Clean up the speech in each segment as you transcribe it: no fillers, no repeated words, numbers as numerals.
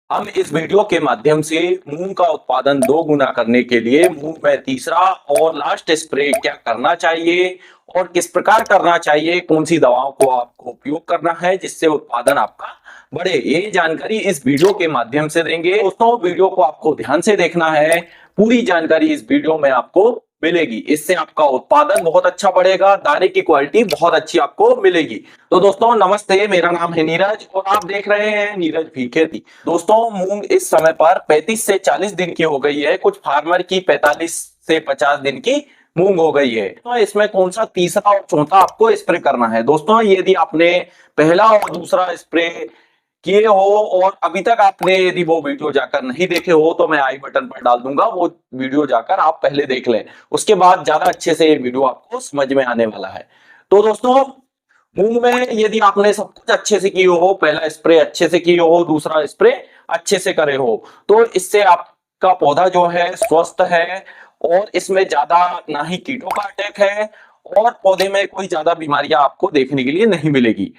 हम इस वीडियो के माध्यम से मूंग का उत्पादन 2 गुना करने के लिए मूंग में तीसरा और लास्ट स्प्रे क्या करना चाहिए और किस प्रकार करना चाहिए, कौन सी दवाओं को आपको उपयोग करना है जिससे उत्पादन आपका बढ़े, ये जानकारी इस वीडियो के माध्यम से देंगे। दोस्तों, वीडियो को आपको ध्यान से देखना है। पूरी जानकारी इस वीडियो में आपको मिलेगी। इससे आपका उत्पादन बहुत अच्छा बढ़ेगा, दाने की क्वालिटी बहुत अच्छी आपको मिलेगी। तो दोस्तों नमस्ते, मेरा नाम है नीरज और आप देख रहे हैं नीरज भी खेती। दोस्तों, मूंग इस समय पर 35 से 40 दिन की हो गई है। कुछ फार्मर की 45 से 50 दिन की मूंग हो गई है। तो इसमें कौन सा तीसरा और चौथा आपको स्प्रे करना है। दोस्तों, यदि आपने पहला और दूसरा स्प्रे किए हो और अभी तक आपने यदि वो वीडियो जाकर नहीं देखे हो तो मैं आई बटन पर डाल दूंगा, वो वीडियो जाकर आप पहले देख लें। उसके बाद ज्यादा अच्छे से ये वीडियो आपको समझ में आने वाला है। तो दोस्तों, मूंग में यदि आपने सब कुछ अच्छे से किए हो, पहला स्प्रे अच्छे से किए हो, दूसरा स्प्रे अच्छे से करे हो, तो इससे आपका पौधा जो है स्वस्थ है और इसमें ज्यादा ना ही कीटों का अटैक है और पौधे में कोई ज्यादा बीमारियां आपको देखने के लिए नहीं मिलेगी।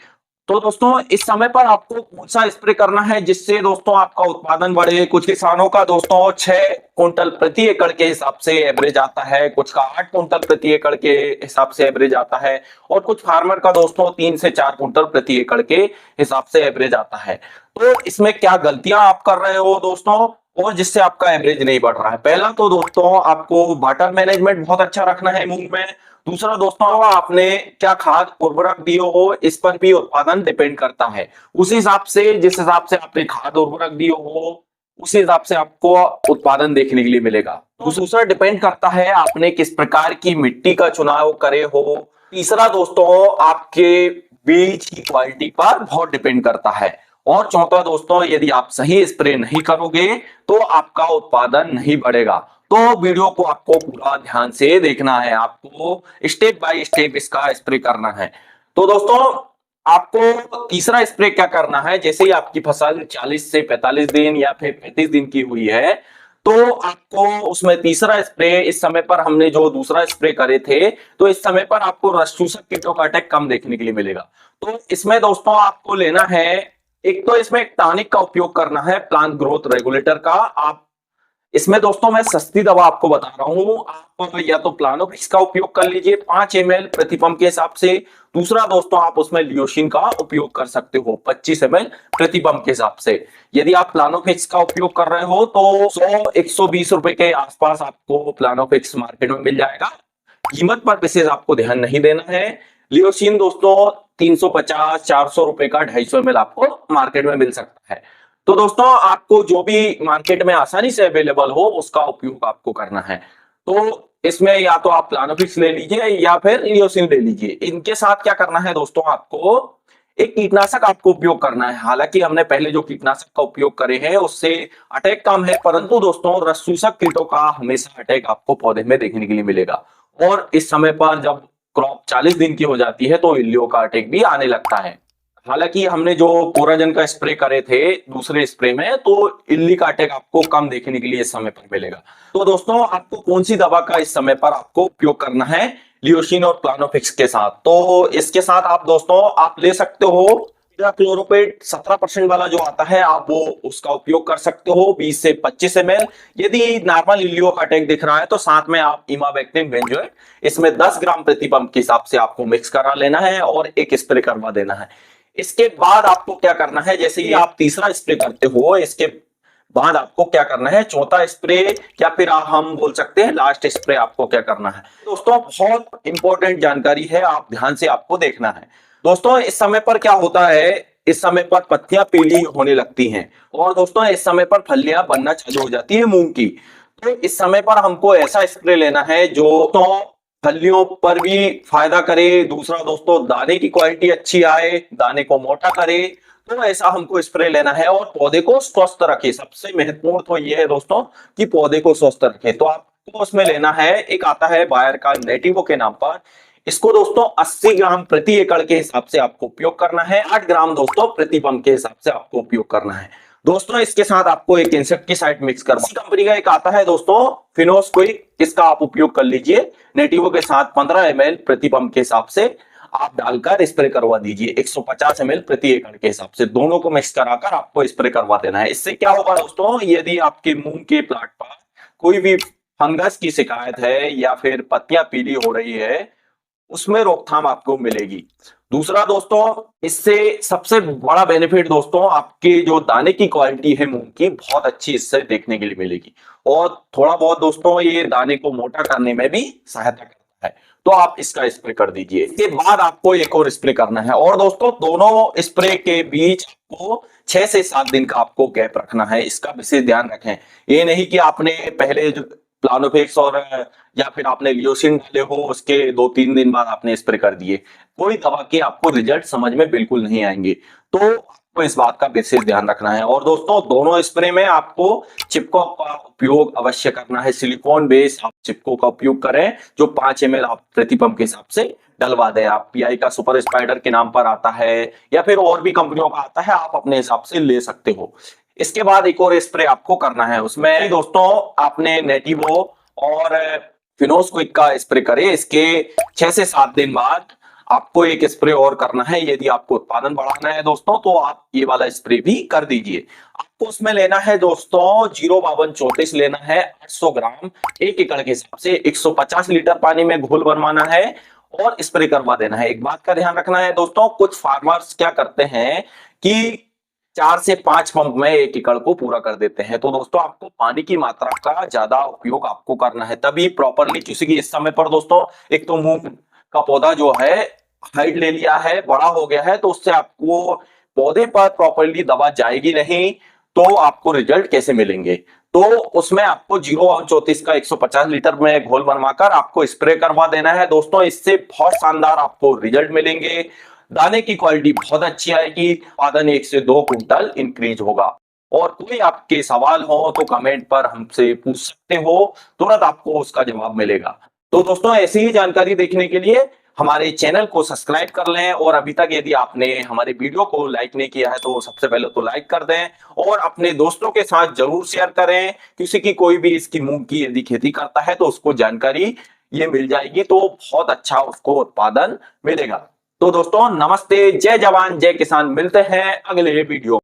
तो दोस्तों, इस समय पर आपको कौन सा स्प्रे करना है जिससे दोस्तों आपका उत्पादन बढ़े। कुछ किसानों का दोस्तों 6 क्विंटल प्रति एकड़ के हिसाब से एवरेज आता है, कुछ का 8 क्विंटल प्रति एकड़ के हिसाब से एवरेज आता है और कुछ फार्मर का दोस्तों 3 से 4 क्विंटल प्रति एकड़ के हिसाब से एवरेज आता है। तो इसमें क्या गलतियां आप कर रहे हो दोस्तों और जिससे आपका एवरेज नहीं बढ़ रहा है। पहला तो दोस्तों आपको वाटर मैनेजमेंट बहुत अच्छा रखना है मूंग में। दूसरा दोस्तों, आपने क्या खाद उर्वरक दिए हो इस पर भी उत्पादन डिपेंड करता है। उस हिसाब से, जिस हिसाब से आपने खाद उर्वरक दिए हो उस हिसाब से आपको उत्पादन देखने के लिए मिलेगा। दूसरा डिपेंड करता है आपने किस प्रकार की मिट्टी का चुनाव करे हो। तीसरा दोस्तों, आपके बीज की क्वालिटी पर बहुत डिपेंड करता है। और चौथा दोस्तों, यदि आप सही स्प्रे नहीं करोगे तो आपका उत्पादन नहीं बढ़ेगा। तो वीडियो को आपको पूरा ध्यान से देखना है, आपको स्टेप बाय स्टेप इसका स्प्रे करना है। तो दोस्तों, आपको तीसरा स्प्रे क्या करना है, जैसे ही आपकी फसल 40 से 45 दिन या फिर 35 दिन की हुई है तो आपको उसमें तीसरा स्प्रे, इस समय पर हमने जो दूसरा स्प्रे करे थे तो इस समय पर आपको रस चूसक कीटों का अटैक कम देखने के लिए मिलेगा। तो इसमें दोस्तों आपको लेना है, एक तो इसमें एक टॉनिक का उपयोग करना है, प्लांट ग्रोथ रेगुलेटर का। आप इसमें दोस्तों मैं सस्ती दवा आपको बता रहा हूं, आप या तो प्लानोफिक्स का उपयोग कर लीजिए 5 ml प्रति पंप के हिसाब से। दूसरा दोस्तों, आप उसमें लियोसिन का उपयोग कर सकते हो 25 ml प्रति पंप के हिसाब से। यदि आप प्लानोफिक्स का उपयोग कर रहे हो तो 100-120 रुपए के आसपास आपको प्लानोफिक्स मार्केट में मिल जाएगा। कीमत पर विशेष आपको ध्यान नहीं देना है। लियोसिन दोस्तों 350-400 रुपए का 250 ml आपको मार्केट में मिल सकता है। तो दोस्तों, आपको जो भी मार्केट में आसानी से अवेलेबल हो उसका उपयोग आपको करना है। तो इसमें या तो आप प्लानोफिक्स ले लीजिए या फिर लियोसिन ले लीजिए। इनके साथ क्या करना है दोस्तों, आपको एक कीटनाशक आपको उपयोग करना है। हालांकि हमने पहले जो कीटनाशक का उपयोग करे हैं उससे अटैक कम है, परंतु दोस्तों रस चूसक कीटों का हमेशा अटैक आपको पौधे में देखने के लिए मिलेगा। और इस समय पर जब क्रॉप 40 दिन की हो जाती है तो इल्लियों का अटैक भी आने लगता है। हालांकि हमने जो कोराजन का स्प्रे करे थे दूसरे स्प्रे में, तो इल्ली का अटैक आपको कम देखने के लिए इस समय पर मिलेगा। तो दोस्तों, आपको कौन सी दवा का इस समय पर आपको उपयोग करना है लियोसिन और प्लानोफिक्स के साथ, तो इसके साथ आप दोस्तों आप ले सकते हो क्लोरोपेट 17% वाला जो आता है, आप वो उसका उपयोग कर सकते हो 20 से 25 ml। यदि नॉर्मल इल्लियो का अटैक दिख रहा है तो साथ में आप इमावेक्टिन बेंजोएट इसमें 10 ग्राम प्रति पंप के हिसाब से आपको मिक्स करा लेना है और एक स्प्रे करवा देना है। इसके बाद आपको क्या करना है, जैसे ही आप तीसरा स्प्रे करते हो इसके बाद आपको क्या करना है, चौथा स्प्रे या फिर हम बोल सकते हैं लास्ट स्प्रे आपको क्या करना है। दोस्तों, बहुत इंपॉर्टेंट जानकारी है, आप ध्यान से आपको देखना है। दोस्तों, इस समय पर क्या होता है, इस समय पर पत्तियां पीली होने लगती हैं और दोस्तों इस समय पर फलियां बनना चालू हो जाती है मूंग की। तो इस समय पर हमको ऐसा स्प्रे लेना है जो तो फलियों पर भी फायदा करे, दूसरा दोस्तों दाने की क्वालिटी अच्छी आए, दाने को मोटा करे, तो ऐसा हमको स्प्रे लेना है और पौधे को स्वस्थ रखे। सबसे महत्वपूर्ण तो ये है दोस्तों कि पौधे को स्वस्थ रखे। तो आपको उसमें लेना है, एक आता है बायर का नेटिवो के नाम पर, इसको दोस्तों 80 ग्राम प्रति एकड़ के हिसाब से आपको उपयोग करना है। 8 ग्राम दोस्तों प्रति पंप के हिसाब से आपको उपयोग करना है। दोस्तों, इसके साथ आपको एक इंसेक्टिसाइड मिक्स करना, इसी कंपनी का एक आता है दोस्तों फिनोस क्विक, इसका आप उपयोग कर लीजिए नेटिवो के साथ 15 ml प्रति पंप के हिसाब से। आप डालकर स्प्रे करवा दीजिए 150 ml प्रति एकड़ के हिसाब से। दोनों को मिक्स कराकर आपको स्प्रे करवा देना है। इससे क्या होगा दोस्तों, यदि आपके मूंग के प्लांट पर कोई भी फंगस की शिकायत है या फिर पत्तियां पीली हो रही है, उसमें रोकथाम आपको मिलेगी। दूसरा दोस्तों, इससे सबसे बड़ा बेनिफिट दोस्तों, आपके जो दाने की क्वालिटी है मूंग की, बहुत अच्छी इससे देखने के लिए मिलेगी। और थोड़ा बहुत दोस्तों ये दाने को मोटा करने में भी सहायता करता है। तो आप इसका स्प्रे कर दीजिए। इसके बाद आपको एक और स्प्रे करना है। और दोस्तों दोनों स्प्रे के बीच आपको 6 से 7 दिन का आपको गैप रखना है। इसका विशेष ध्यान रखें। ये नहीं कि आपने पहले जो प्लानोफिक्स और या फिर आपने लियोसिन डाले हो, उसके 2-3 दिन बाद आपने स्प्रे कर दिए, कोई दवा के आपको रिजल्ट समझ में बिल्कुल नहीं आएंगे। तो आपको इस बात का विशेष ध्यान रखना है। और दोस्तों दोनों स्प्रे में आपको चिपको का उपयोग अवश्य करना है। सिलिकॉन बेस आप चिपको का उपयोग करें, जो 5 ml आप प्रति पंप के हिसाब से डलवा दें। आप पीआई का सुपर स्पाइडर के नाम पर आता है या फिर और भी कंपनियों का आता है, आप अपने हिसाब से ले सकते हो। इसके बाद एक और स्प्रे आपको करना है। उसमें दोस्तों आपने नेटिवो और फिनोस्क्विक का स्प्रे करें। इसके 6 से 7 दिन बाद आपको एक स्प्रे और करना है। यदि आपको उत्पादन बढ़ाना है दोस्तों, तो आप ये वाला स्प्रे भी कर दीजिए। आपको उसमें लेना है दोस्तों 05234 लेना है, 800 ग्राम 1 एकड़ के हिसाब से 150 लीटर पानी में घोल बनवाना है और स्प्रे करवा देना है। एक बात का ध्यान रखना है दोस्तों, कुछ फार्मर्स क्या करते हैं कि 4 से 5 पंप में 1 एकड़ को पूरा कर देते हैं। तो दोस्तों आपको पानी की मात्रा का ज्यादा उपयोग आपको करना है, तभी प्रॉपरली चूंकि इस समय पर दोस्तों एक तो मूंग का पौधा जो है हाइट ले लिया है, बड़ा हो गया है, तो उससे आपको पौधे पर प्रॉपरली दवा जाएगी नहीं, तो आपको रिजल्ट कैसे मिलेंगे। तो उसमें आपको 034 का 150 लीटर में घोल बनवाकर आपको स्प्रे करवा देना है दोस्तों। इससे बहुत शानदार आपको रिजल्ट मिलेंगे। दाने की क्वालिटी बहुत अच्छी आएगी, उत्पादन 1 से 2 कुंटल इंक्रीज होगा। और कोई आपके सवाल हो तो कमेंट पर हमसे पूछ सकते हो, तुरंत आपको उसका जवाब मिलेगा। तो दोस्तों ऐसी ही जानकारी देखने के लिए हमारे चैनल को सब्सक्राइब कर लें। और अभी तक यदि आपने हमारे वीडियो को लाइक नहीं किया है, तो सबसे पहले तो लाइक कर दें और अपने दोस्तों के साथ जरूर शेयर करें। किसी की कोई भी इसकी मूंग की यदि खेती करता है तो उसको जानकारी ये मिल जाएगी, तो बहुत अच्छा उसको उत्पादन मिलेगा। तो दोस्तों नमस्ते, जय जवान जय किसान। मिलते हैं अगले वीडियो।